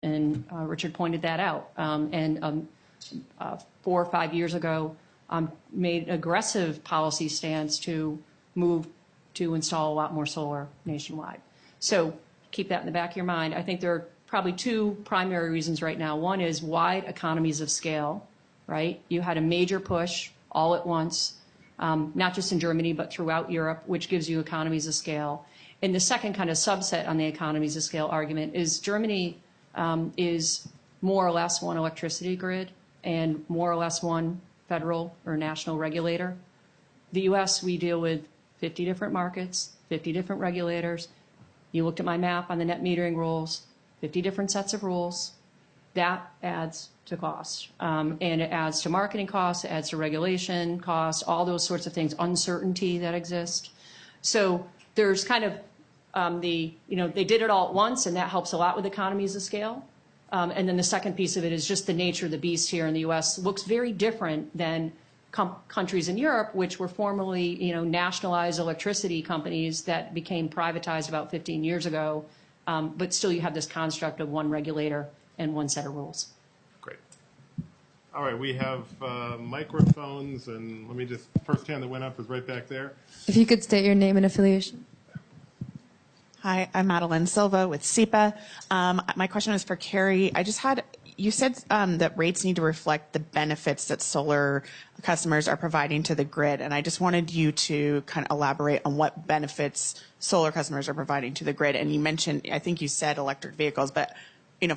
And Richard pointed that out. 4 or 5 years ago, made an aggressive policy stance to move to install a lot more solar nationwide. So keep that in the back of your mind. I think there are probably two primary reasons right now. One is wide economies of scale, right? You had a major push all at once, not just in Germany, but throughout Europe, which gives you economies of scale. And the second kind of subset on the economies of scale argument is Germany is more or less one electricity grid and more or less one federal or national regulator. The US, we deal with 50 different markets, 50 different regulators. You looked at my map on the net metering rules, 50 different sets of rules. That adds to cost. And it adds to marketing costs, it adds to regulation costs, all those sorts of things, uncertainty that exist. So there's kind of they did it all at once, and that helps a lot with economies of scale. And then the second piece of it is just the nature of the beast here in the U.S. looks very different than countries in Europe, which were formerly, nationalized electricity companies that became privatized about 15 years ago. But still, you have this construct of one regulator and one set of rules. Great. All right, we have microphones, and let me just, first hand that went up is right back there. If you could state your name and affiliation. Hi, I'm Madeline Silva with SEPA. My question is for Carrie. You said that rates need to reflect the benefits that solar customers are providing to the grid, and I just wanted you to kind of elaborate on what benefits solar customers are providing to the grid. And you mentioned, I think you said electric vehicles, but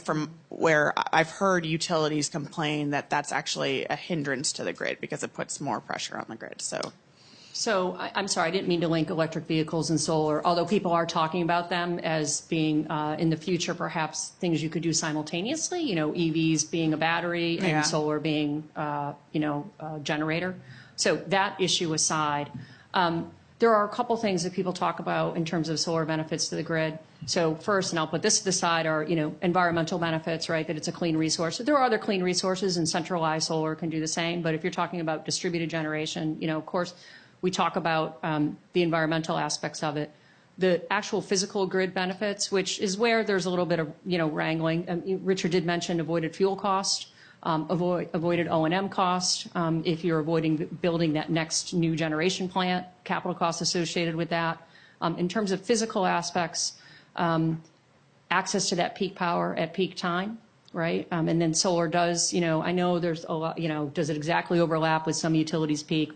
from where I've heard utilities complain that that's actually a hindrance to the grid because it puts more pressure on the grid. So I'm sorry, I didn't mean to link electric vehicles and solar, although people are talking about them as being, in the future, perhaps things you could do simultaneously, EVs being a battery and solar being, a generator. So that issue aside, there are a couple things that people talk about in terms of solar benefits to the grid. So first, and I'll put this to the side, are, environmental benefits, right, that it's a clean resource. There are other clean resources, and centralized solar can do the same. But if you're talking about distributed generation, of course, we talk about the environmental aspects of it. The actual physical grid benefits, which is where there's a little bit of, wrangling. Richard did mention avoided fuel cost, avoided O&M cost. If you're avoiding building that next new generation plant, capital costs associated with that. In terms of physical aspects, access to that peak power at peak time, right? And then solar does, I know there's a lot, does it exactly overlap with some utilities peak?